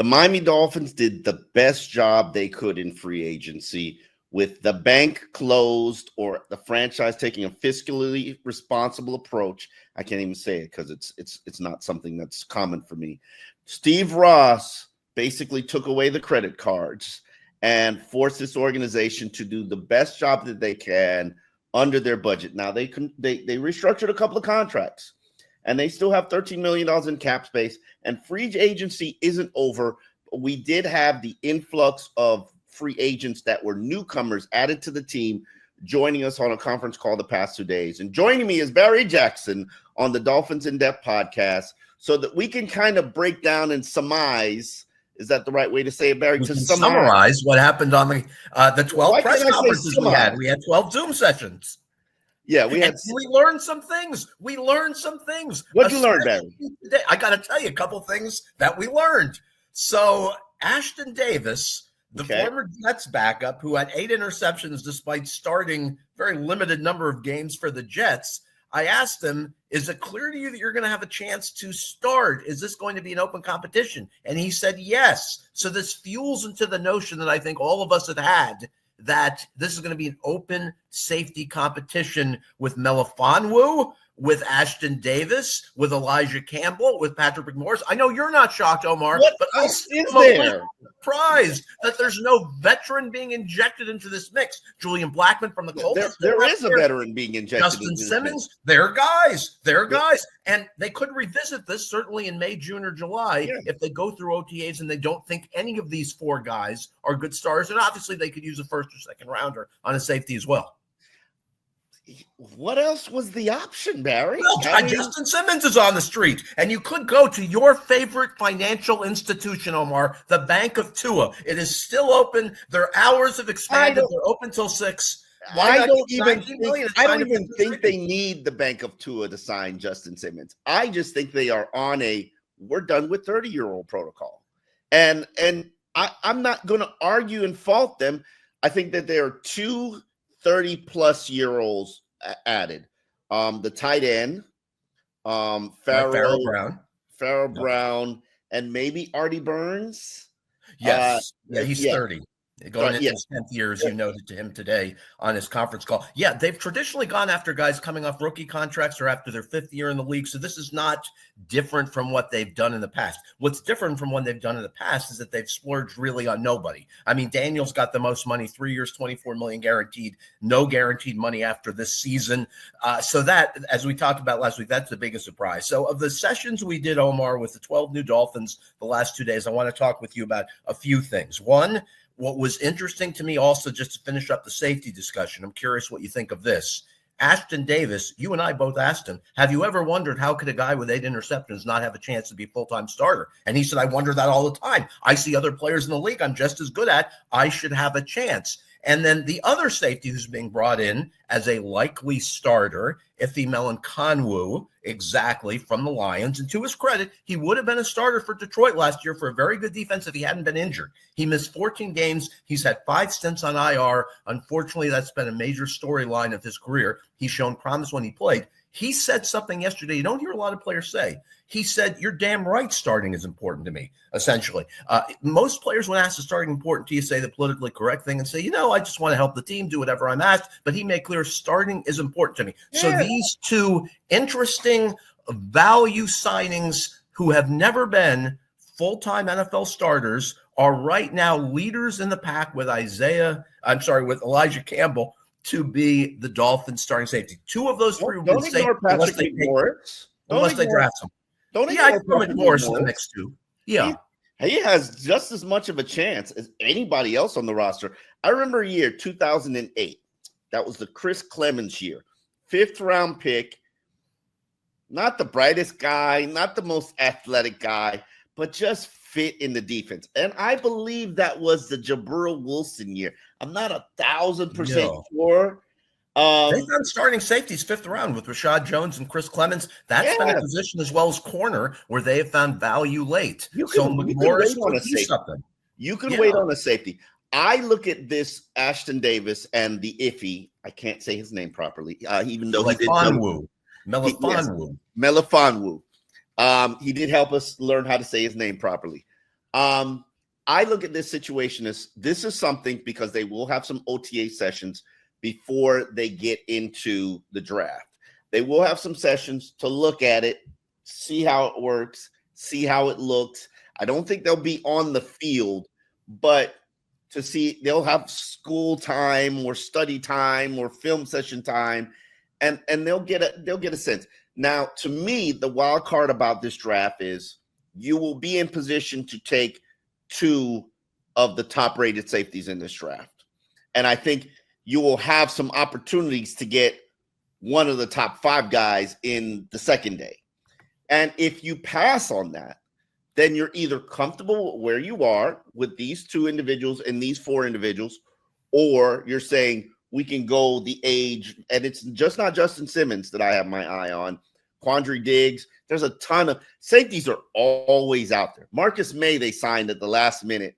The Miami Dolphins did the best job they could in free agency with the bank closed or the franchise taking a fiscally responsible approach. I can't even say it because it's not something that's common for me. Steve Ross basically took away the credit cards and forced this organization to do the best job that they can under their budget. Now they restructured a couple of contracts, and they still have $13 million in cap space, and free agency isn't over. We did have the influx of free agents that were newcomers added to the team, joining us on a conference call the past 2 days. And joining me is Barry Jackson on the Dolphins In Depth podcast, so that we can kind of break down and surmise. Is that the right way to say it, Barry? To summarize what happened on the 12 press conferences we had. We had 12 Zoom sessions. Yeah, we learned some things. What'd you learn, Barry? Today, I got to tell you a couple things that we learned. So Ashton Davis, the former Jets backup, who had 8 interceptions despite starting very limited number of games for the Jets, I asked him, is it clear to you that you're going to have a chance to start? Is this going to be an open competition? And he said yes. So this fuels into the notion that I think all of us have had, that this is going to be an open safety competition with Melifonwu, with Ashton Davis, with Elijah Campbell, with Patrick McMorris. I know you're not shocked, Omar, but I'm surprised that there's no veteran being injected into this mix. Julian Blackmon from the Colts. There is a veteran being injected. Justin Simmons, they're guys. And they could revisit this certainly in May, June, or July if they go through OTAs and they don't think any of these 4 guys are good stars. And obviously they could use a first or second rounder on a safety as well. What else was the option, Barry? Well, Justin Simmons is on the street, and you could go to your favorite financial institution, Omar, the Bank of Tua. It is still open. Their hours have expanded. They're open till 6. I don't even think they need the Bank of Tua to sign Justin Simmons. I just think they are on we're done with 30-year-old protocol. And I'm not going to argue and fault them. I think that there are 2 30-plus-year-olds added. The tight end, Pharaoh Brown, and maybe Artie Burns. Yes. He's 30. Going into his 10th year, as you noted to him today on his conference call. Yeah, they've traditionally gone after guys coming off rookie contracts or after their 5th year in the league. So this is not different from what they've done in the past. What's different from what they've done in the past is that they've splurged really on nobody. I mean, Daniel's got the most money, 3 years, $24 million guaranteed, no guaranteed money after this season. So that, as we talked about last week, that's the biggest surprise. So of the sessions we did, Omar, with the 12 new Dolphins the last 2 days, I want to talk with you about a few things. One, what was interesting to me also, just to finish up the safety discussion, I'm curious what you think of this. Ashton Davis, you and I both asked him, have you ever wondered how could a guy with 8 interceptions not have a chance to be a full-time starter? And he said, I wonder that all the time. I see other players in the league I'm just as good at. I should have a chance. And then the other safety who's being brought in as a likely starter, Ife Melifonwu, exactly, from the Lions. And to his credit, he would have been a starter for Detroit last year for a very good defense if he hadn't been injured. He missed 14 games. He's had 5 stints on IR. Unfortunately, that's been a major storyline of his career. He's shown promise when he played. He said something yesterday you don't hear a lot of players say. He said, you're damn right starting is important to me, essentially. Most players, when asked is starting important to you, say the politically correct thing and say, I just want to help the team, do whatever I'm asked. But he made clear starting is important to me. Yeah. So these 2 interesting value signings who have never been full-time NFL starters are right now leaders in the pack with Elijah Campbell to be the Dolphins starting safety. 2 of those 3 will be safe unless they draft him. I throw McMorris in the mix too. Yeah. He has just as much of a chance as anybody else on the roster. I remember a year, 2008. That was the Chris Clemens year. 5th round pick. Not the brightest guy, not the most athletic guy, but just fit in the defense. And I believe that was the Jabril Wilson year. I'm not 1,000% sure. They've done starting safeties 5th round with Rashad Jones and Chris Clemens. That's been a position as well as corner where they have found value late. You can wait on a safety. I look at this Ashton Davis and the Iffy. I can't say his name properly, even though Melifonwu. Melifonwu. He did help us learn how to say his name properly. I look at this situation as this is something because they will have some OTA sessions before they get into the draft. They will have some sessions to look at it, see how it works, see how it looks. I don't think they'll be on the field, but to see, they'll have school time or study time or film session time, and they'll get a sense. Now, to me, the wild card about this draft is you will be in position to take 2 of the top-rated safeties in this draft, and I think you will have some opportunities to get one of the top 5 guys in the second day. And if you pass on that, then you're either comfortable where you are with these 2 individuals and these 4 individuals, or you're saying we can go the age, and it's just not Justin Simmons that I have my eye on. Quandre Diggs, there's a ton of safeties are always out there. Marcus May, they signed at the last minute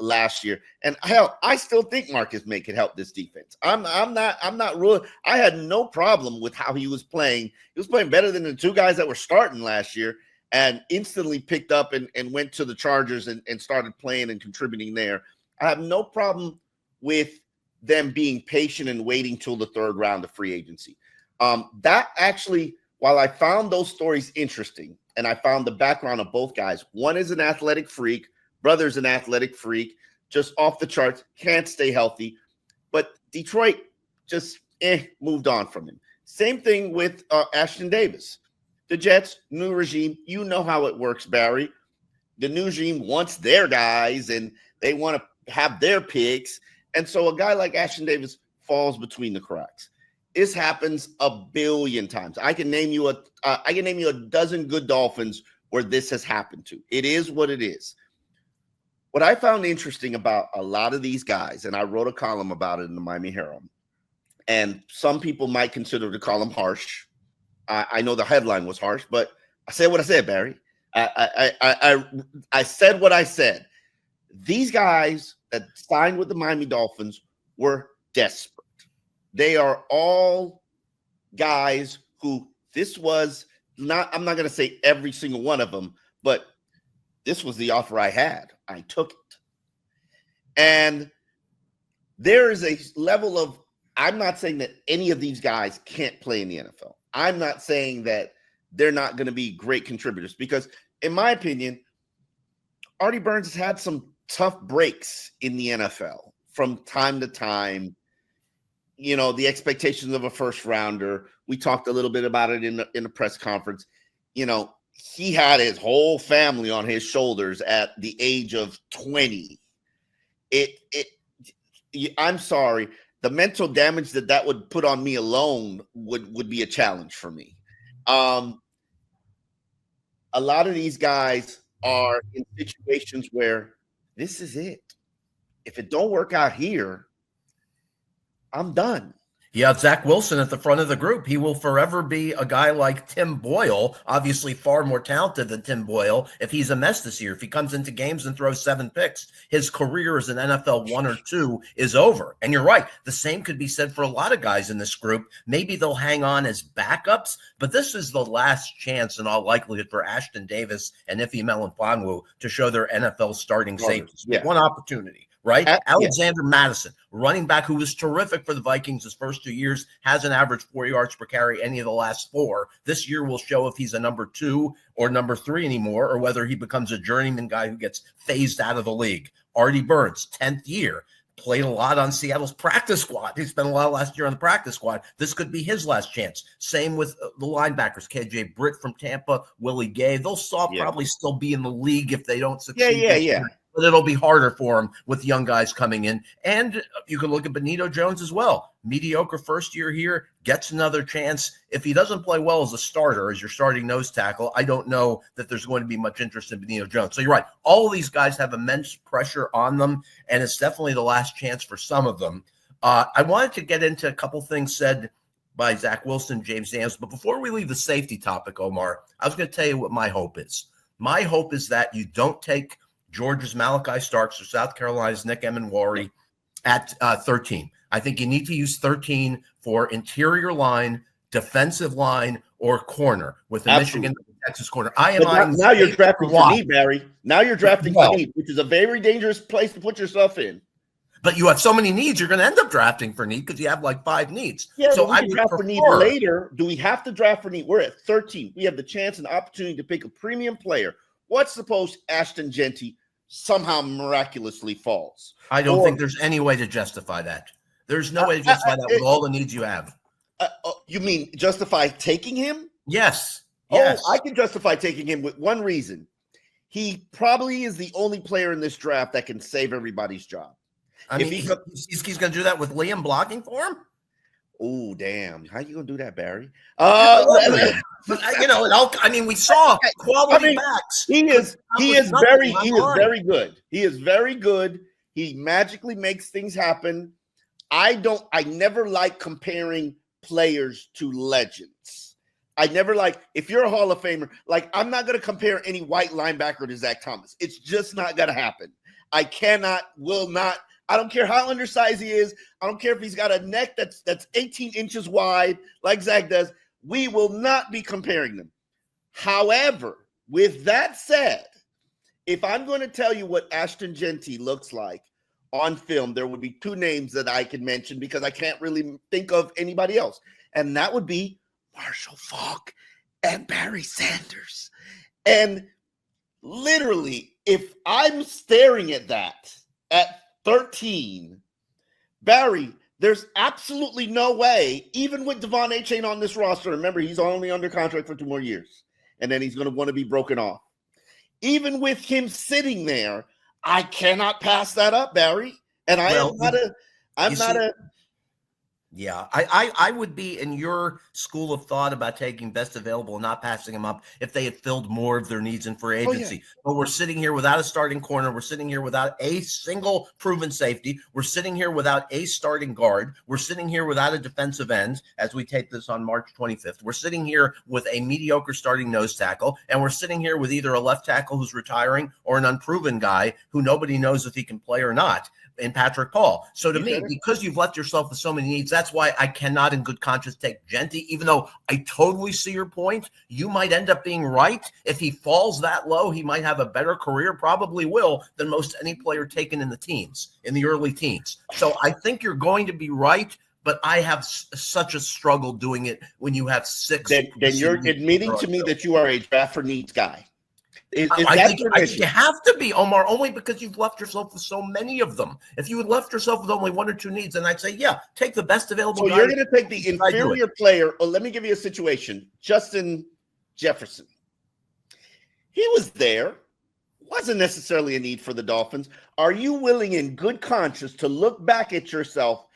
last year, and hell, I still think Marcus May could help this defense. I'm not ruling. I had no problem with how he was playing. He was playing better than the 2 guys that were starting last year, and instantly picked up and went to the Chargers and started playing and contributing there. I have no problem with them being patient and waiting till the 3rd round of free agency. That actually, while I found those stories interesting, and I found the background of both guys, one is an athletic freak, brother's an athletic freak, just off the charts, can't stay healthy, but Detroit just moved on from him. Same thing with Ashton Davis. The Jets, new regime, you know how it works, Barry. The new regime wants their guys, and they want to have their picks, and so a guy like Ashton Davis falls between the cracks. This happens a billion times. I can name you a dozen good Dolphins where this has happened to. It is what it is. What I found interesting about a lot of these guys, and I wrote a column about it in the Miami Herald, and some people might consider the column harsh. I know the headline was harsh, but I said what I said, Barry. I said what I said. These guys that signed with the Miami Dolphins were desperate. They are all guys who this was not, I'm not going to say every single one of them, but this was the offer I had. I took it. And there is a level of, I'm not saying that any of these guys can't play in the NFL. I'm not saying that they're not going to be great contributors because, in my opinion, Artie Burns has had some tough breaks in the NFL from time to time. You know, the expectations of a first rounder. We talked a little bit about it in the press conference. You know, he had his whole family on his shoulders at the age of 20. I'm sorry. The mental damage that would put on me alone would be a challenge for me. A lot of these guys are in situations where this is it. If it don't work out here, I'm done. Yeah, Zach Wilson at the front of the group. He will forever be a guy like Tim Boyle, obviously far more talented than Tim Boyle. If he's a mess this year, if he comes into games and throws 7 picks, his career as an NFL 1 or 2 is over. And you're right. The same could be said for a lot of guys in this group. Maybe they'll hang on as backups, but this is the last chance in all likelihood for Ashton Davis and Ife Melifonwu to show their NFL starting safeties. Yeah. One opportunity. Right? Alexander Madison, running back who was terrific for the Vikings his first 2 years, hasn't averaged 4 yards per carry any of the last 4. This year will show if he's a number 2 or number 3 anymore, or whether he becomes a journeyman guy who gets phased out of the league. Artie Burns, 10th year, played a lot on Seattle's practice squad. He spent a lot last year on the practice squad. This could be his last chance. Same with the linebackers, KJ Britt from Tampa, Willie Gay. They'll probably still be in the league if they don't succeed. Yeah. But it'll be harder for him with young guys coming in. And you can look at Benito Jones as well. Mediocre first year here, gets another chance. If he doesn't play well as a starter, as your starting nose tackle, I don't know that there's going to be much interest in Benito Jones. So you're right. All of these guys have immense pressure on them, and it's definitely the last chance for some of them. I wanted to get into a couple things said by Zach Wilson, James Daniels. But before we leave the safety topic, Omar, I was going to tell you what my hope is. My hope is that you don't take Georgia's Malachi Starks or South Carolina's Nick Emenwari at 13. I think you need to use 13 for interior line, defensive line, or corner with the Michigan Texas corner. I am eyeing now you're drafting for Watt. need, Barry. Now you're drafting for need, which is a very dangerous place to put yourself in. But you have so many needs, you're going to end up drafting for need because you have like 5 needs. Yeah, so I would draft for need later. Do we have to draft for need? We're at 13. We have the chance and opportunity to pick a premium player. What's suppose Ashton Genty somehow miraculously falls? I don't think there's any way to justify that. There's no way to justify that with all the needs you have. You mean justify taking him? Yes. Yes. Oh, I can justify taking him with one reason. He probably is the only player in this draft that can save everybody's job. I mean, he's going to do that with Liam blocking for him? Oh, damn. How you going to do that, Barry? We saw quality backs. He is very good. He is very good. He magically makes things happen. I never like comparing players to legends. I never like, if you're a Hall of Famer, like I'm not going to compare any white linebacker to Zach Thomas. It's just not going to happen. I cannot, will not. I don't care how undersized he is. I don't care if he's got a neck that's 18 inches wide like Zach does. We will not be comparing them. However, with that said, if I'm going to tell you what Ashton Genty looks like on film, there would be 2 names that I can mention because I can't really think of anybody else. And that would be Marshall Faulk and Barry Sanders. And literally, if I'm staring at that at 13, Barry, there's absolutely no way, even with Devon Achane on this roster, remember, he's only under contract for 2 more years, and then he's going to want to be broken off. Even with him sitting there, I cannot pass that up, Barry. And I would be in your school of thought about taking best available and not passing him up if they had filled more of their needs in free agency. Oh, yeah. But we're sitting here without a starting corner. We're sitting here without a single proven safety. We're sitting here without a starting guard. We're sitting here without a defensive end as we take this on March 25th. We're sitting here with a mediocre starting nose tackle, and we're sitting here with either a left tackle who's retiring or an unproven guy who nobody knows if he can play or not in Patrick Paul. So to me, because you've left yourself with so many needs, that's why I cannot in good conscience take Genty, even though I totally see your point. You might end up being right. If he falls that low, he might have a better career, probably will, than most any player taken in the early teens. So I think you're going to be right, but I have such a struggle doing it when you have 6. Then you're admitting to me that you are a draft for needs guy. I think you have to be, Omar, only because you've left yourself with so many of them. If you had left yourself with only 1 or 2 needs, then I'd say, yeah, take the best available. So you're going to take the inferior player. Oh, let me give you a situation. Justin Jefferson. He was there. Wasn't necessarily a need for the Dolphins. Are you willing in good conscience to look back at yourself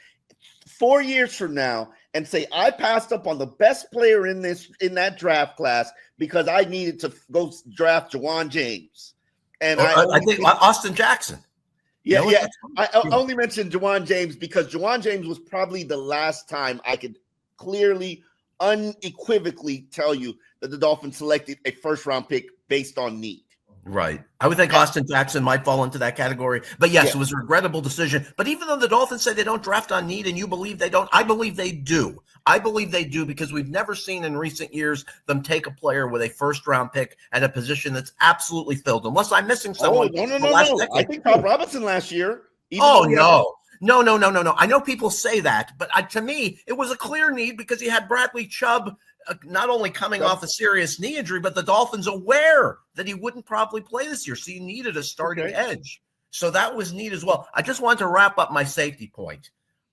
4 years from now and say, I passed up on the best player in that draft class because I needed to go draft Juwan James? And I think Austin Jackson. Yeah. I only mentioned Juwan James because Juwan James was probably the last time I could clearly, unequivocally tell you that the Dolphins selected a first-round pick based on need. Right. I would think Austin Jackson might fall into that category. But yes, it was a regrettable decision. But even though the Dolphins say they don't draft on need and you believe they don't, I believe they do. I believe they do because we've never seen in recent years them take a player with a first-round pick at a position that's absolutely filled. Unless I'm missing someone. No. I think Todd Robinson last year. No. I know people say that, but to me, it was a clear need because you had Bradley Chubb not only coming off a serious knee injury, but the Dolphins aware that he wouldn't probably play this year. So you needed a starting edge. So that was neat as well. I just wanted to wrap up my safety point.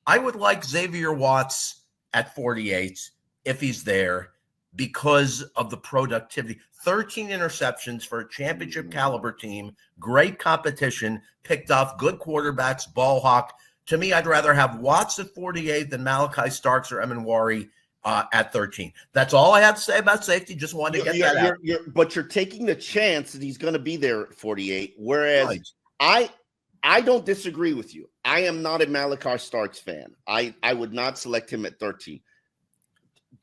I would like Xavier Watts at 48 if he's there because of the productivity. 13 interceptions for a championship caliber team, great competition, picked off good quarterbacks, ball hawk. To me, I'd rather have Watts at 48 than Malachi Starks or Emanwari at 13. That's all I have to say about safety. Just wanted to get that out. But you're taking the chance that he's going to be there at 48, whereas I don't disagree with you. I am not a Malachi Starks fan. I would not select him at 13.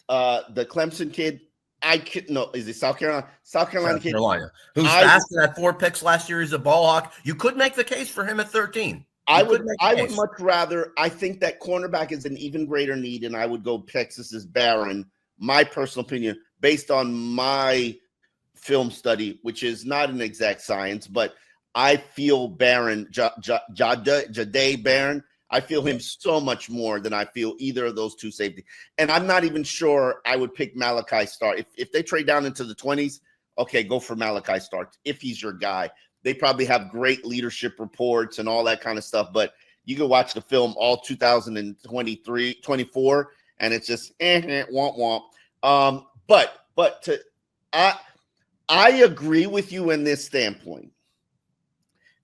The Clemson kid, is it South Carolina? South Carolina. Who's fast and had 4 picks last year. He's a ball hawk. You could make the case for him at 13. I would much rather. I think that cornerback is an even greater need, and I would go Texas's Barron. My personal opinion, based on my film study, which is not an exact science, but I feel Barron, Jahdae Barron, I feel him so much more than I feel either of those two safety. And I'm not even sure I would pick Malachi Starr. If they trade down into the 20s, okay, go for Malachi Starr if he's your guy. They probably have great leadership reports and all that kind of stuff, but you can watch the film all 2023, 24, and it's just womp womp. I agree with you in this standpoint.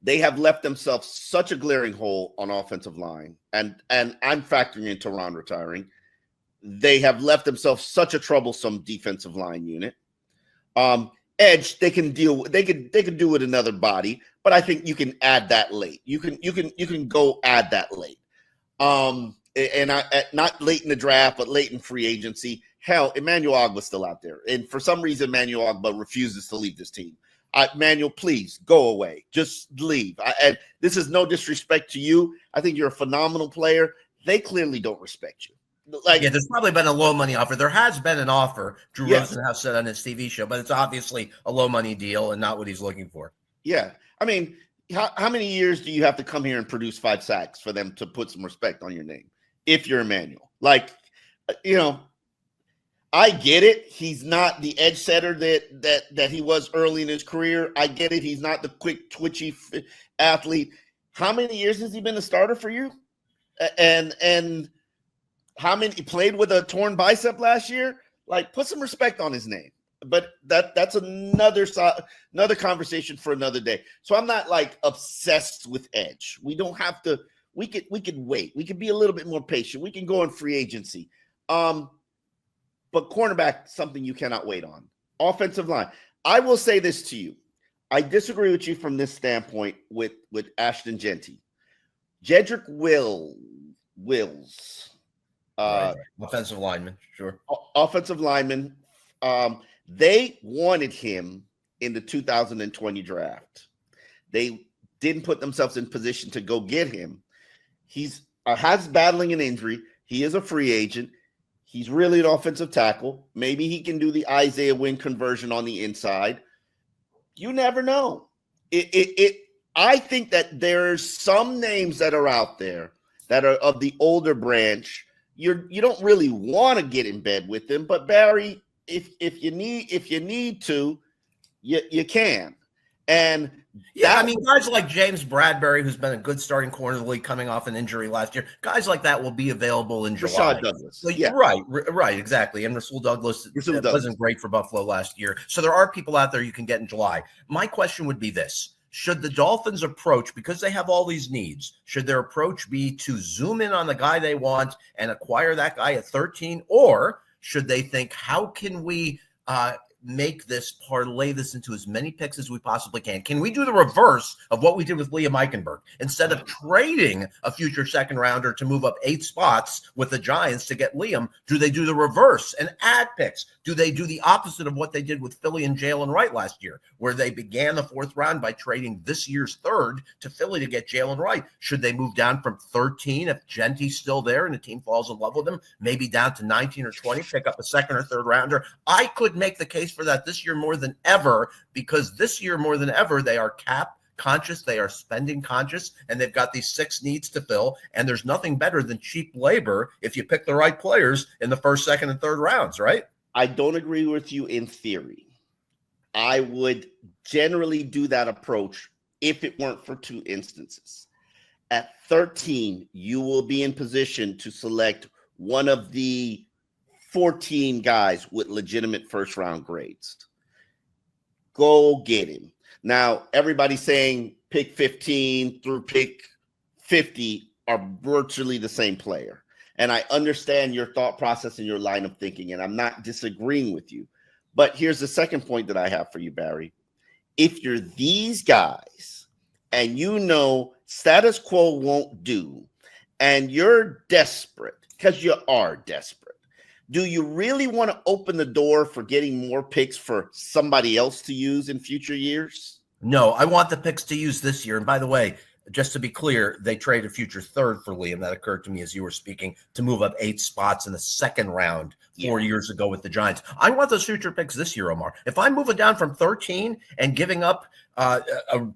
They have left themselves such a glaring hole on offensive line, and I'm factoring in Tehran retiring. They have left themselves such a troublesome defensive line unit. Edge, they can deal. They could do with another body, but I think you can add that late. You can go add that late. Not late in the draft, but late in free agency. Hell, Emmanuel Ogba's still out there, and for some reason, Emmanuel Ogba refuses to leave this team. Manuel, please go away. Just leave. And this is no disrespect to you. I think you're a phenomenal player. They clearly don't respect you. There's probably been a low money offer. There has been an offer, Drew Rosenhaus said on his TV show, but it's obviously a low money deal and not what he's looking for. Yeah. I mean, how many years do you have to come here and produce 5 sacks for them to put some respect on your name if you're Emmanuel? I get it. He's not the edge setter that he was early in his career. I get it. He's not the quick, twitchy athlete. How many years has he been a starter for you? And how many he played with a torn bicep last year? Like, put some respect on his name. But that's another conversation for another day. So I'm not like obsessed with edge. We don't have to. We could wait. We could be a little bit more patient. We can go in free agency. But cornerback, something you cannot wait on. Offensive line. I will say this to you. I disagree with you from this standpoint with Ashton Jeanty. Jedrick Wills. Right. Offensive lineman, sure. Offensive lineman. They wanted him in the 2020 draft. They didn't put themselves in position to go get him. He's battling an injury. He is a free agent. He's really an offensive tackle. Maybe he can do the Isaiah Wynn conversion on the inside. You never know. I think that there's some names that are out there that are of the older branch. You don't really want to get in bed with them, but Barry, if you need to, you can. And guys like James Bradbury, who's been a good starting corner of the league coming off an injury last year, guys like that will be available in July. Rashad Douglas. Right, exactly. And Rasul Douglas wasn't great for Buffalo last year. So there are people out there you can get in July. My question would be this. Should the Dolphins approach, because they have all these needs, should their approach be to zoom in on the guy they want and acquire that guy at 13? Or should they think, how can we parlay this into as many picks as we possibly can? Can we do the reverse of what we did with Liam Eichenberg? Instead of trading a future second rounder to move up 8 spots with the Giants to get Liam, do they do the reverse and add picks? Do they do the opposite of what they did with Philly and Jalen Wright last year, where they began the 4th round by trading this year's 3rd to Philly to get Jalen Wright? Should they move down from 13 if Genty's still there and the team falls in love with him, maybe down to 19 or 20, pick up a 2nd or 3rd rounder? I could make the case for that this year more than ever, because this year more than ever they are cap conscious, they are spending conscious, and they've got these 6 needs to fill, and there's nothing better than cheap labor if you pick the right players in the 1st, 2nd, and 3rd rounds, right? I don't agree with you in theory. I would generally do that approach if it weren't for 2 instances. At 13, you will be in position to select one of the 14 guys with legitimate 1st-round grades. Go get him. Now, everybody's saying pick 15 through pick 50 are virtually the same player. And I understand your thought process and your line of thinking, and I'm not disagreeing with you. But here's the second point that I have for you, Barry. If you're these guys and you know status quo won't do, and you're desperate, because you are desperate, do you really want to open the door for getting more picks for somebody else to use in future years? No, I want the picks to use this year. And by the way, just to be clear, they trade a future third for Liam. That occurred to me as you were speaking, to move up 8 spots in the second round 4 years ago with the Giants. I want those future picks this year, Omar. If I'm moving down from 13 and giving up a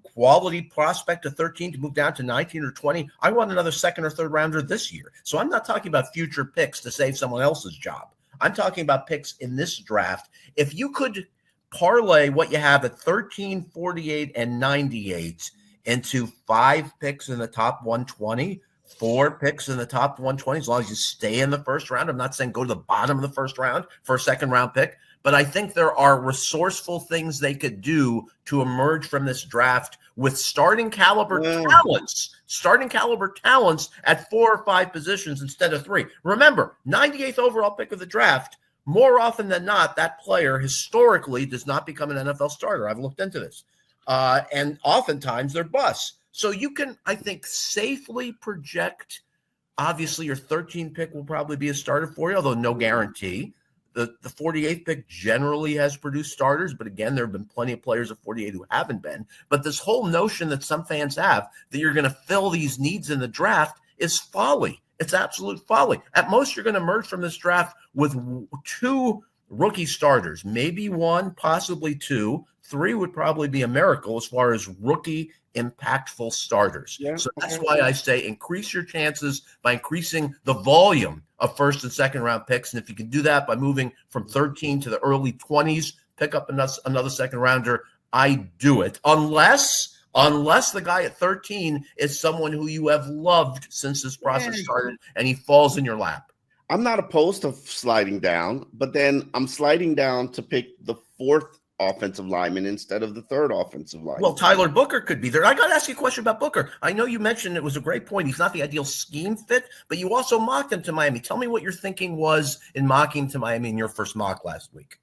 quality prospect to 13 to move down to 19 or 20, I want another second or third rounder this year. So I'm not talking about future picks to save someone else's job. I'm talking about picks in this draft. If you could parlay what you have at 13, 48, and 98 into 5 picks in the top 120, 4 picks in the top 120, as long as you stay in the first round. I'm not saying go to the bottom of the first round for a second round pick, but I think there are resourceful things they could do to emerge from this draft with starting caliber talents at 4 or 5 positions instead of 3. Remember, 98th overall pick of the draft, more often than not, that player historically does not become an NFL starter. I've looked into this. And oftentimes they're busts. So you can, I think, safely project, obviously your 13th pick will probably be a starter for you, although no guarantee. The 48th pick generally has produced starters, but again, there have been plenty of players at 48 who haven't been. But this whole notion that some fans have that you're going to fill these needs in the draft is folly. It's absolute folly. At most, you're going to emerge from this draft with 2 rookie starters, maybe 1, possibly 2. 3 would probably be a miracle as far as rookie impactful starters. Yeah. So that's why I say increase your chances by increasing the volume of first and second round picks. And if you can do that by moving from 13 to the early 20s, pick up another second rounder, I do it. Unless the guy at 13 is someone who you have loved since this process started and he falls in your lap. I'm not opposed to sliding down, but then I'm sliding down to pick the 4th offensive lineman instead of the 3rd offensive lineman. Well, Tyler Booker could be there. I got to ask you a question about Booker. I know you mentioned it was a great point. He's not the ideal scheme fit, but you also mocked him to Miami. Tell me what your thinking was in mocking to Miami in your first mock last week.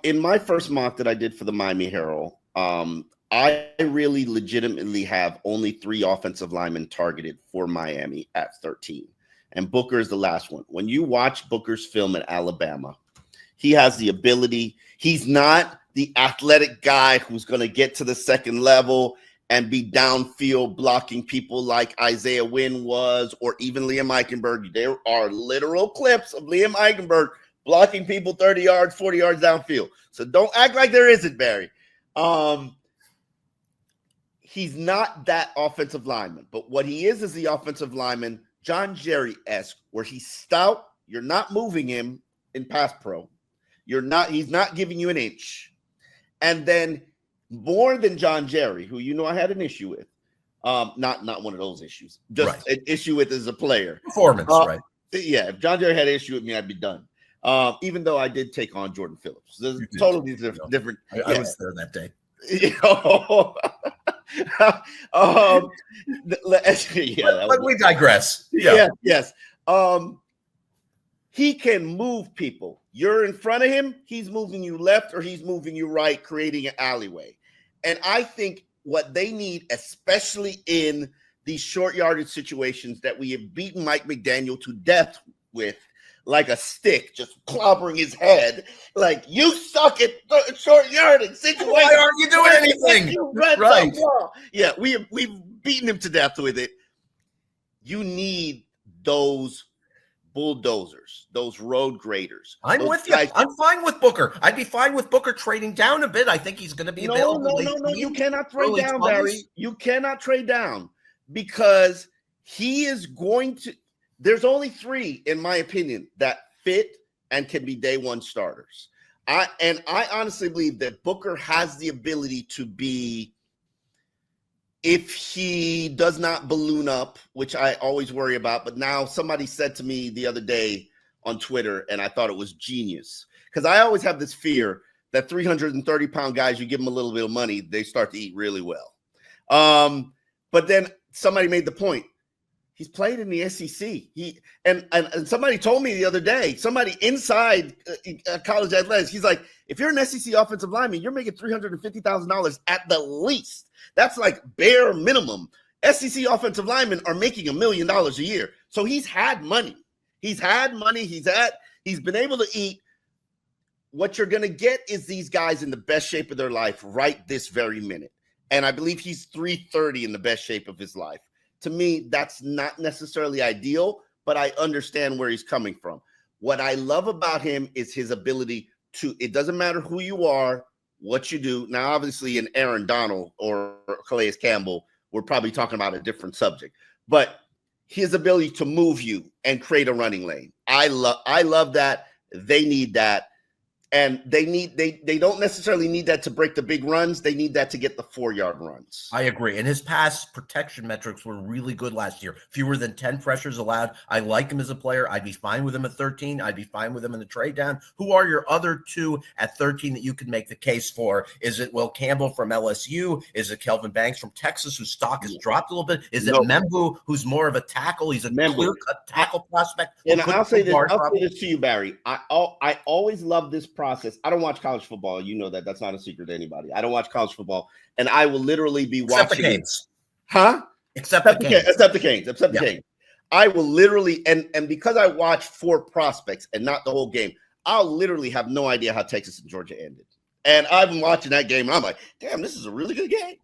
In my first mock that I did for the Miami Herald, I really legitimately have only 3 offensive linemen targeted for Miami at 13. And Booker is the last one. When you watch Booker's film at Alabama, he has the ability. He's not the athletic guy who's going to get to the second level and be downfield blocking people like Isaiah Wynn was, or even Liam Eichenberg. There are literal clips of Liam Eichenberg blocking people 30 yards, 40 yards downfield. So don't act like there isn't, Barry. He's not that offensive lineman, but what he is the offensive lineman, John Jerry-esque, where he's stout. You're not moving him in pass pro. He's not giving you an inch. And then more than John Jerry, who I had an issue with, not one of those issues, just an issue with as a player. Performance, right? Yeah, if John Jerry had an issue with me, I'd be done. Even though I did take on Jordan Phillips. There's totally different. I was there that day. But we digress. Yes. He can move people. You're in front of him, he's moving you left or he's moving you right, creating an alleyway. And I think what they need, especially in these short yardage situations that we have beaten Mike McDaniel to death with, like a stick, just clobbering his head, like, you suck at short yardage situation. Why aren't you doing anything? Right. Yeah, we've beaten him to death with it. You need those bulldozers, those road graders. I'm with you. I'm fine with Booker. I'd be fine with Booker trading down a bit. I think he's going to be available. No. You cannot trade down, Barry. You cannot trade down because he is going to. There's only 3, in my opinion, that fit and can be day 1 starters. I honestly believe that Booker has the ability to be, if he does not balloon up, which I always worry about, but now somebody said to me the other day on Twitter, and I thought it was genius, because I always have this fear that 330-pound guys, you give them a little bit of money, they start to eat really well. But then somebody made the point. He's played in the SEC. And somebody told me the other day, somebody inside college athletics, he's like, if you're an SEC offensive lineman, you're making $350,000 at the least. That's like bare minimum. SEC offensive linemen are making $1 million a year. So he's had money. He's been able to eat. What you're going to get is these guys in the best shape of their life right this very minute. And I believe he's 330 in the best shape of his life. to me, that's not necessarily ideal, but I understand where he's coming from. What I love about him is his ability to, it doesn't matter who you are, what you do. Now, obviously, in Aaron Donald or Calais Campbell, we're probably talking about a different subject, but his ability to move you and create a running lane. I love that. They need that. And they don't necessarily need that to break the big runs. They need that to get the 4-yard runs. I agree. And his pass protection metrics were really good last year. Fewer than 10 pressures allowed. I like him as a player. I'd be fine with him at 13. I'd be fine with him in the trade down. Who are your other two at 13 that you could make the case for? Is it Will Campbell from LSU? Is it Kelvin Banks from Texas, whose stock has dropped a little bit? Is it Membu, who's more of a tackle? He's a clear-cut tackle prospect. And I'll say this to you, Barry. I always love this process. I don't watch college football. You know that. That's not a secret to anybody. I don't watch college football, and I will literally be watching. Except the Canes. Huh? Except the Canes. Except the Canes. Except the Canes. I will literally, and because I watch 4 prospects and not the whole game, I'll literally have no idea how Texas and Georgia ended. And I'm watching that game, and I'm like, damn, this is a really good game.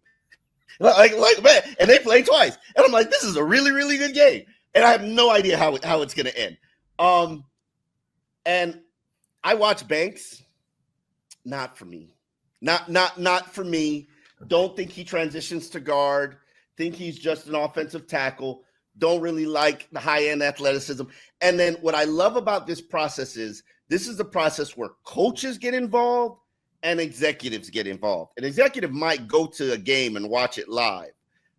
Like man, and they played twice, and I'm like, this is a really, really good game, and I have no idea how it's going to end. And I watch Banks. Not for me. Not for me. Don't think he transitions to guard. Think he's just an offensive tackle. Don't really like the high-end athleticism. And then what I love about this process is this is the process where coaches get involved and executives get involved. An executive might go to a game and watch it live,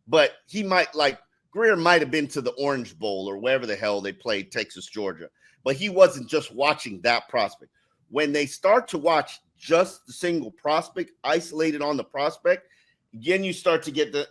but he might, like Greer might have been to the Orange Bowl or wherever the hell they played Texas, Georgia, but he wasn't just watching that prospect. When they start to watch just the single prospect, isolated on the prospect, again, you start to get the,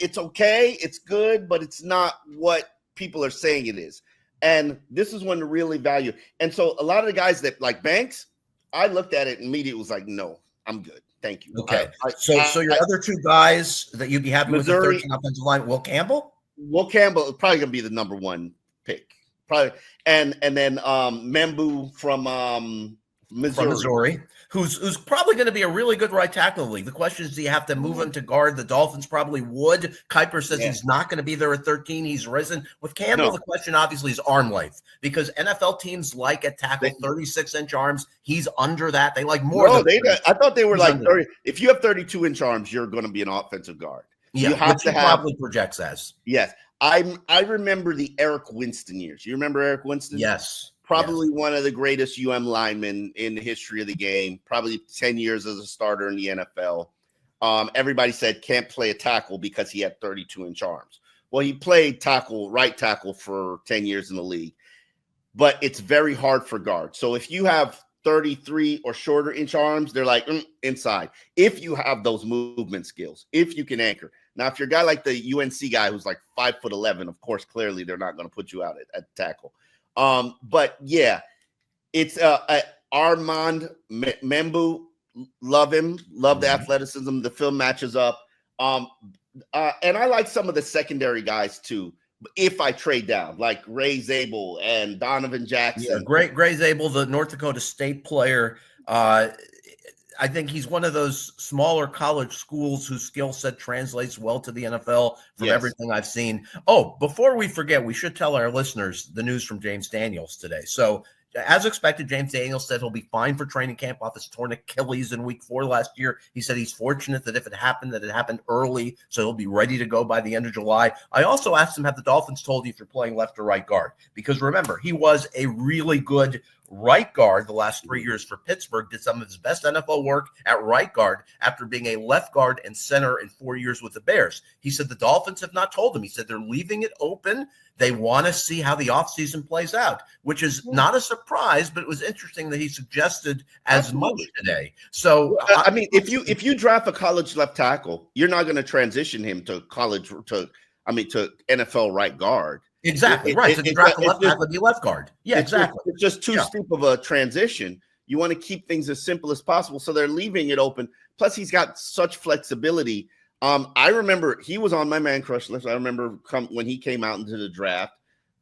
it's okay, it's good, but it's not what people are saying it is. And this is when to really value. And so a lot of the guys that like Banks, I looked at it and immediately was like, no, I'm good. Thank you. Okay. So your other two guys that you'd be happy Missouri, with the 13 offensive line, Will Campbell? Will Campbell is probably going to be the number 1 pick. Probably. And then Membu from Missouri, who's probably going to be a really good right tackle in the league. The question is, do you have to move him to guard? The Dolphins probably would. Kuiper says he's not going to be there at 13. He's risen. With Campbell, the question obviously is arm length, because NFL teams like at tackle 36-inch arms. He's under that. They like more. No, I thought they were like 30. If you have 32-inch arms, you're going to be an offensive guard. Yeah, you have to have probably projects as. Yes. I remember the Eric Winston years. You remember Eric Winston? Yes. Probably one of the greatest linemen in the history of the game, probably 10 years as a starter in the NFL. Everybody said can't play a tackle because he had 32-inch arms. Well, he played right tackle for 10 years in the league, but it's very hard for guards. So if you have 33 or shorter inch arms, they're like inside. If you have those movement skills, if you can anchor. Now, if you're a guy like the UNC guy who's like 5'11", of course, clearly they're not going to put you out at tackle. But yeah, it's Armand Membu. Love him. Love the athleticism. The film matches up. And I like some of the secondary guys too. If I trade down, like Ray Zabel and Donovan Jackson. Yeah, Gray Zabel, the North Dakota State player. I think he's one of those smaller college schools whose skill set translates well to the NFL from everything I've seen. Oh, before we forget, we should tell our listeners the news from James Daniels today. So, as expected, James Daniels said he'll be fine for training camp off his torn Achilles in week 4 last year. He said he's fortunate that if it happened, that it happened early, so he'll be ready to go by the end of July. I also asked him, have the Dolphins told you if you're playing left or right guard? Because remember, he was a really good right guard the last 3 years for Pittsburgh, did some of his best NFL work at right guard after being a left guard and center in 4 years with the Bears. He said the Dolphins have not told him. He said they're leaving it open. They want to see how the offseason plays out, which is not a surprise, but it was interesting that he suggested as much today. So, I mean, if you draft a college left tackle, you're not going to transition him to NFL right guard. Exactly, right. So you draft a left tackle, be left guard. Yeah, exactly. It's just too steep of a transition. You want to keep things as simple as possible, so they're leaving it open. Plus, he's got such flexibility. I remember he was on my man crush list. I remember when he came out into the draft.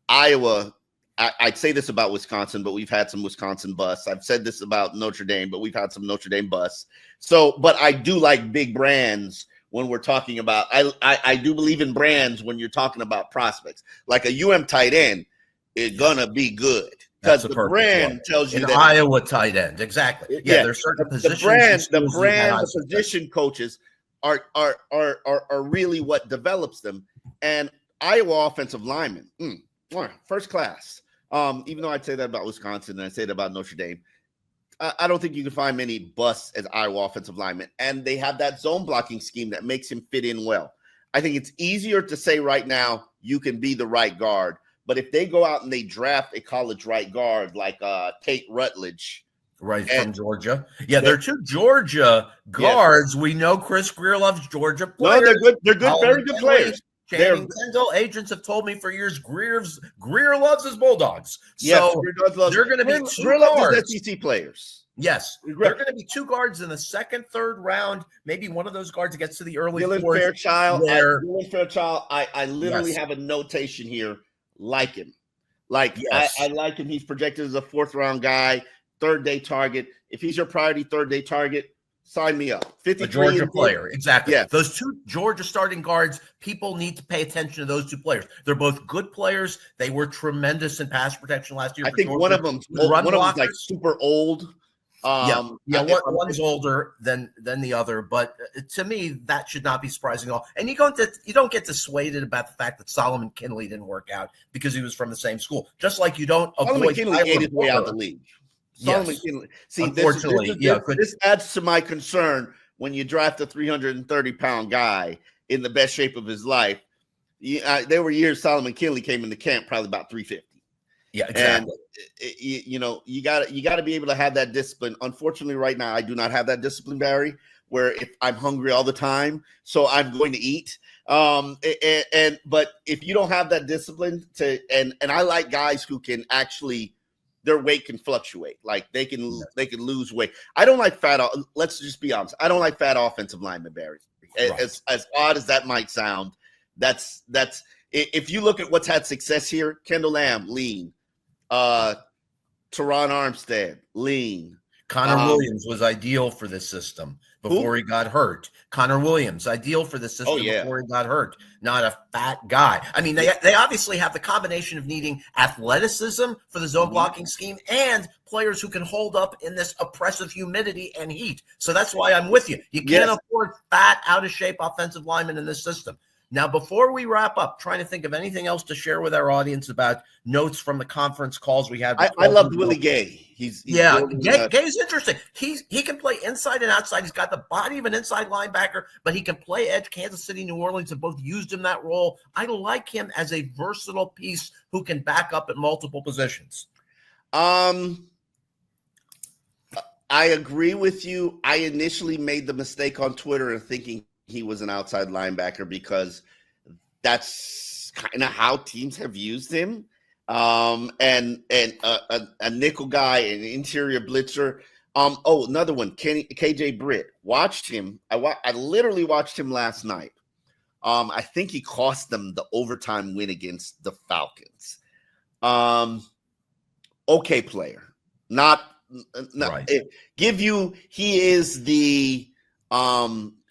Iowa, I'd say this about Wisconsin, but we've had some Wisconsin busts. I've said this about Notre Dame, but we've had some Notre Dame busts. So, but I do like big brands when we're talking about. I do believe in brands when you're talking about prospects. Like a tight end is gonna be good because the brand tells you an that Iowa tight end. Exactly. Yeah, there's certain positions. The position coaches are really what develops them. And Iowa offensive linemen, first class. Even though I'd say that about Wisconsin and I say that about Notre Dame, I don't think you can find many busts as Iowa offensive linemen. And they have that zone blocking scheme that makes him fit in well. I think it's easier to say right now you can be the right guard. But if they go out and they draft a college right guard like Tate Rutledge, from Georgia, they're two Georgia guards. We know Chris Greer loves Georgia players. No, they're good. They're good, very good players. Channing Tindall, agents have told me for years Greer loves his Bulldogs. Yes, so they're going to be two guards. SEC players. Yes, they're going to be two guards in the second, third round. Maybe one of those guards gets to the early fourth. Fairchild. I literally have a notation here. Like him. I like him. He's projected as a 4th round guy, 3rd day target. If he's your priority 3rd day target, sign me up. 53 a Georgia player. Exactly. Yes. Those two Georgia starting guards, people need to pay attention to those two players. They're both good players. They were tremendous in pass protection last year. I think one of them's like super old. One's older than the other, but to me that should not be surprising at all. And you don't get dissuaded about the fact that Solomon Kinley didn't work out because he was from the same school. Just like you don't avoid Kinley ate his way out of the league. Solomon Kinley. See, unfortunately, this adds to my concern when you draft a 330-pound guy in the best shape of his life. There were years Solomon Kinley came into camp probably about 350. Yeah, exactly. And you got to be able to have that discipline. Unfortunately, right now I do not have that discipline, Barry. Where if I'm hungry all the time, so I'm going to eat. But if you don't have that discipline and I like guys who can actually, their weight can fluctuate. Like they can lose weight. I don't like fat. Let's just be honest. I don't like fat offensive linemen, Barry. As odd as that might sound, that's if you look at what's had success here, Kendall Lamb, lean. Teron Armstead, lean. Connor Williams was ideal for this system before he got hurt. Connor Williams, ideal for this system before he got hurt. Not a fat guy. I mean, they obviously have the combination of needing athleticism for the zone blocking scheme and players who can hold up in this oppressive humidity and heat. So that's why I'm with you. You can't afford fat, out-of-shape offensive linemen in this system. Now, before we wrap up, trying to think of anything else to share with our audience about notes from the conference calls we had. I loved Willie Gay. Gay's interesting. He can play inside and outside. He's got the body of an inside linebacker, but he can play edge. Kansas City, New Orleans have both used him that role. I like him as a versatile piece who can back up at multiple positions. I agree with you. I initially made the mistake on Twitter of thinking he was an outside linebacker because that's kind of how teams have used him. And a nickel guy, an interior blitzer. Another one, KJ Britt. Watched him. I literally watched him last night. I think he cost them the overtime win against the Falcons. Okay player. Not right. He is the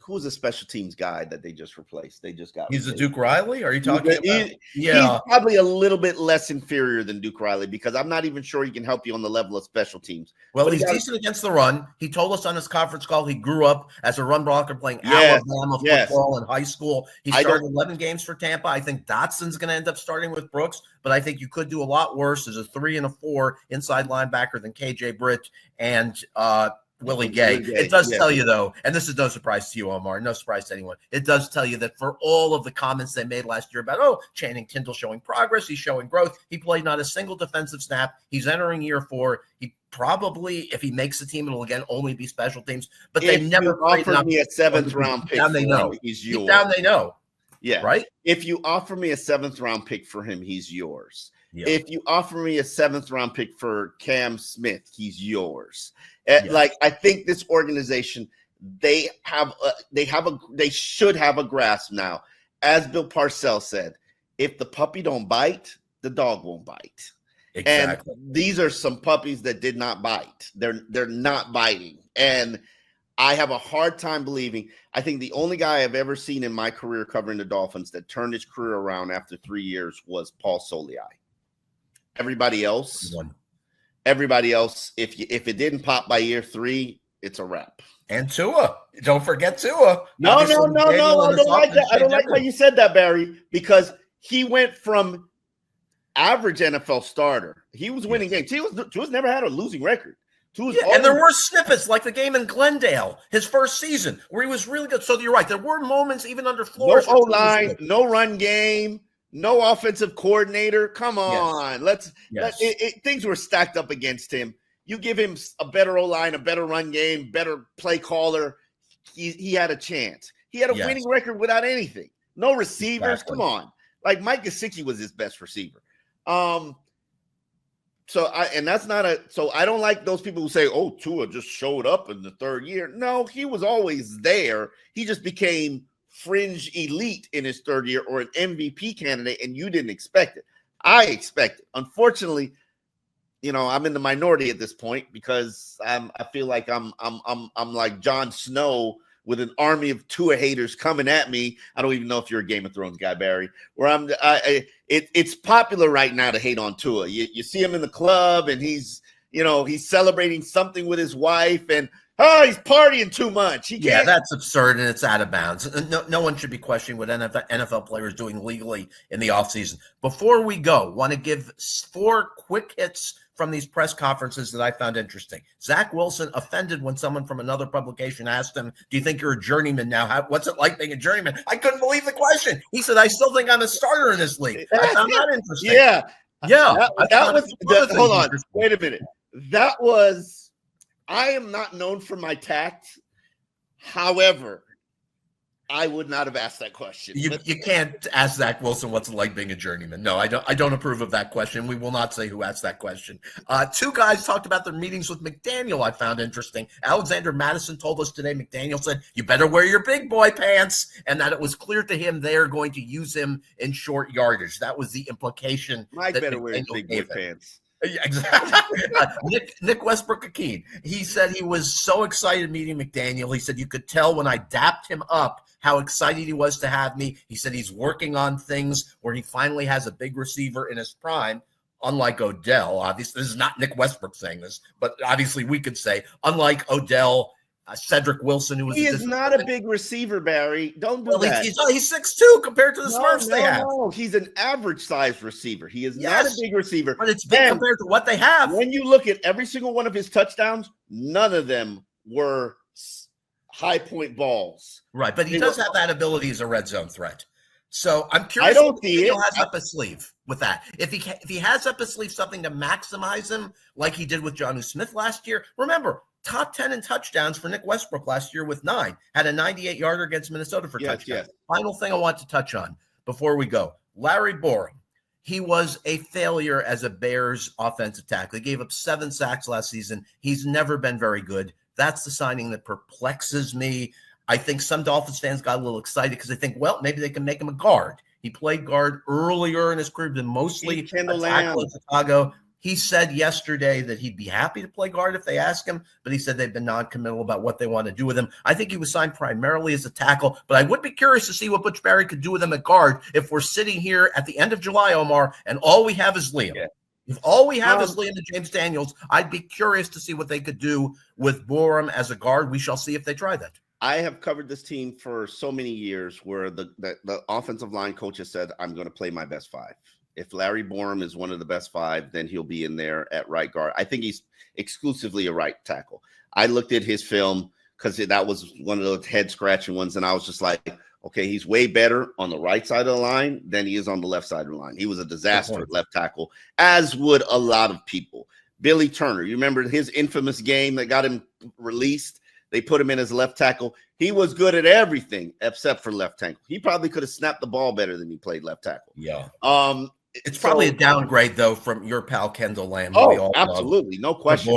who was a special teams guy that they just replaced? He's a Duke Riley? Are you talking about? He's probably a little bit less inferior than Duke Riley because I'm not even sure he can help you on the level of special teams. Well, he's decent against the run. He told us on his conference call he grew up as a run blocker playing Alabama football in high school. He started 11 games for Tampa. I think Dotson's going to end up starting with Brooks, but I think you could do a lot worse as a 3 and a 4 inside linebacker than KJ Britt and Willie Gay. It does tell you, though, and this is no surprise to you, Omar, no surprise to anyone. It does tell you that for all of the comments they made last year about, Channing Tindall showing progress, he's showing growth. He played not a single defensive snap. He's entering year 4. He probably, if he makes the team, it'll again only be special teams. But they never offered me a 7th round pick. Down they know. He's yours. Down they know. Yeah. Right? If you offer me a 7th round pick for him, he's yours. Yeah. If you offer me a 7th round pick for Cam Smith, he's yours. Like, I think this organization, they should have a grasp now. As Bill Parcells said, if the puppy don't bite, the dog won't bite. Exactly. And these are some puppies that did not bite. They're not biting. And I have a hard time believing. I think the only guy I've ever seen in my career covering the Dolphins that turned his career around after 3 years was Paul Soliai. Everybody else, if it didn't pop by year 3, it's a wrap. And Tua. Don't forget Tua. No. I don't like that. I don't like how you said that, Barry, because he went from average NFL starter. He was winning games. Tua's never had a losing record. And there were snippets like the game in Glendale, his first season, where he was really good. So you're right. There were moments even under Flores. No O-line, no run game, no offensive coordinator. Come on. Things were stacked up against him. You give him a better O-line, a better run game, better play caller, he had a chance. He had a winning record without anything. No receivers. Exactly. Come on. Like Mike Gesicki was his best receiver. So I don't like those people who say, oh, Tua just showed up in the 3rd year. No, he was always there. He just became fringe elite in his 3rd year or an MVP candidate, and you didn't expect it. I expect it. Unfortunately, I'm in the minority at this point because I feel like I'm like Jon Snow with an army of Tua haters coming at me. I don't even know if you're a Game of Thrones guy, Barry. Where it's popular right now to hate on Tua. You see him in the club and he's celebrating something with his wife and he's partying too much. Yeah, that's absurd and it's out of bounds. No one should be questioning what NFL players doing legally in the offseason. Before we go, want to give 4 quick hits from these press conferences that I found interesting. Zach Wilson offended when someone from another publication asked him, do you think you're a journeyman now? What's it like being a journeyman? I couldn't believe the question. He said, I still think I'm a starter in this league. I found that interesting. Yeah. Hold on. Wait a minute. I am not known for my tact. However, I would not have asked that question. You can't ask Zach Wilson what's it like being a journeyman. No, I don't approve of that question. We will not say who asked that question. 2 guys talked about their meetings with McDaniel I found interesting. Alexander Madison told us today McDaniel said, you better wear your big boy pants, and that it was clear to him they are going to use him in short yardage. That was the implication. Mike better wear his big boy pants. Yeah, exactly. Nick Westbrook-Akeen. He said he was so excited meeting McDaniel. He said you could tell when I dapped him up how excited he was to have me. He said he's working on things where he finally has a big receiver in his prime, unlike Odell. Obviously, this is not Nick Westbrook saying this, but obviously we could say, unlike Odell, Cedric Wilson, who was not a big receiver, Barry. Don't do that. He's 6'2" compared to the Smurfs they have. No, he's an average-sized receiver. He is not a big receiver. But it's big compared to what they have. When you look at every single one of his touchdowns, none of them were high-point balls. Right, but he does have that ability as a red zone threat. So I'm curious. I don't see it. He has up his sleeve with that. If he has up his sleeve something to maximize him, like he did with Jonnu Smith last year. Remember, top 10 in touchdowns for Nick Westbrook last year with 9. Had a 98-yarder against Minnesota for touchdown. Yes. Final thing I want to touch on before we go: Larry Borom. He was a failure as a Bears offensive tackle. He gave up 7 sacks last season. He's never been very good. That's the signing that perplexes me. I think some Dolphins fans got a little excited because they think, well, maybe they can make him a guard. He played guard earlier in his career, been mostly a tackle in Chicago. He said yesterday that he'd be happy to play guard if they ask him, but he said they've been non-committal about what they want to do with him. I think he was signed primarily as a tackle, but I would be curious to see what Butch Barry could do with him at guard if we're sitting here at the end of July, Omar, and all we have is Liam. Yeah. If all we have is Liam and James Daniels, I'd be curious to see what they could do with Borom as a guard. We shall see if they try that. I have covered this team for so many years where the offensive line coach has said, I'm going to play my best 5. If Larry Borom is one of the best 5, then he'll be in there at right guard. I think he's exclusively a right tackle. I looked at his film because that was one of those head-scratching ones, and I was just like, okay, he's way better on the right side of the line than he is on the left side of the line. He was a disaster at left tackle, as would a lot of people. Billy Turner, you remember his infamous game that got him released? They put him in as left tackle. He was good at everything except for left tackle. He probably could have snapped the ball better than he played left tackle. Yeah. It's probably a downgrade, though, from your pal Kendall Lamb. Oh, absolutely. No question.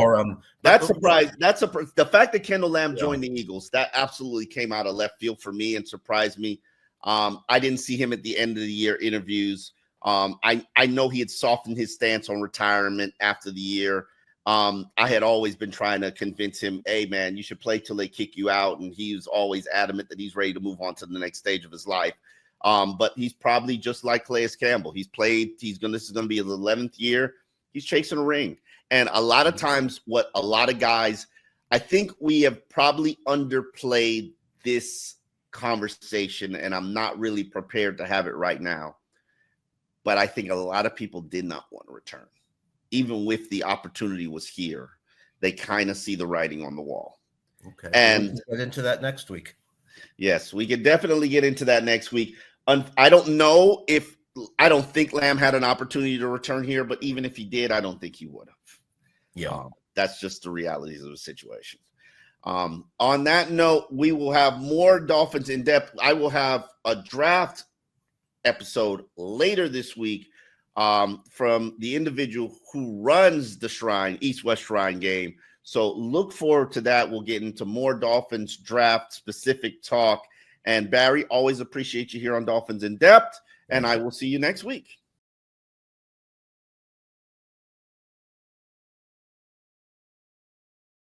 That surprised. The fact that Kendall Lamb joined the Eagles, that absolutely came out of left field for me and surprised me. I didn't see him at the end of the year interviews. I know he had softened his stance on retirement after the year. I had always been trying to convince him, hey, man, you should play till they kick you out. And he was always adamant that he's ready to move on to the next stage of his life. But he's probably just like Calais Campbell. This is going to be his 11th year. He's chasing a ring. And a lot of times what a lot of guys, I think we have probably underplayed this conversation, and I'm not really prepared to have it right now. But I think a lot of people did not want to return. Even with the opportunity was here, they kind of see the writing on the wall. Okay. And we'll get into that next week. Yes, we could definitely get into that next week. I don't think Lamb had an opportunity to return here, but even if he did, I don't think he would have. Yeah. That's just the realities of the situation. On that note, we will have more Dolphins in depth. I will have a draft episode later this week from the individual who runs the Shrine, East-West Shrine game. So look forward to that. We'll get into more Dolphins draft specific talk. And Barry, always appreciate you here on Dolphins in Depth. And I will see you next week.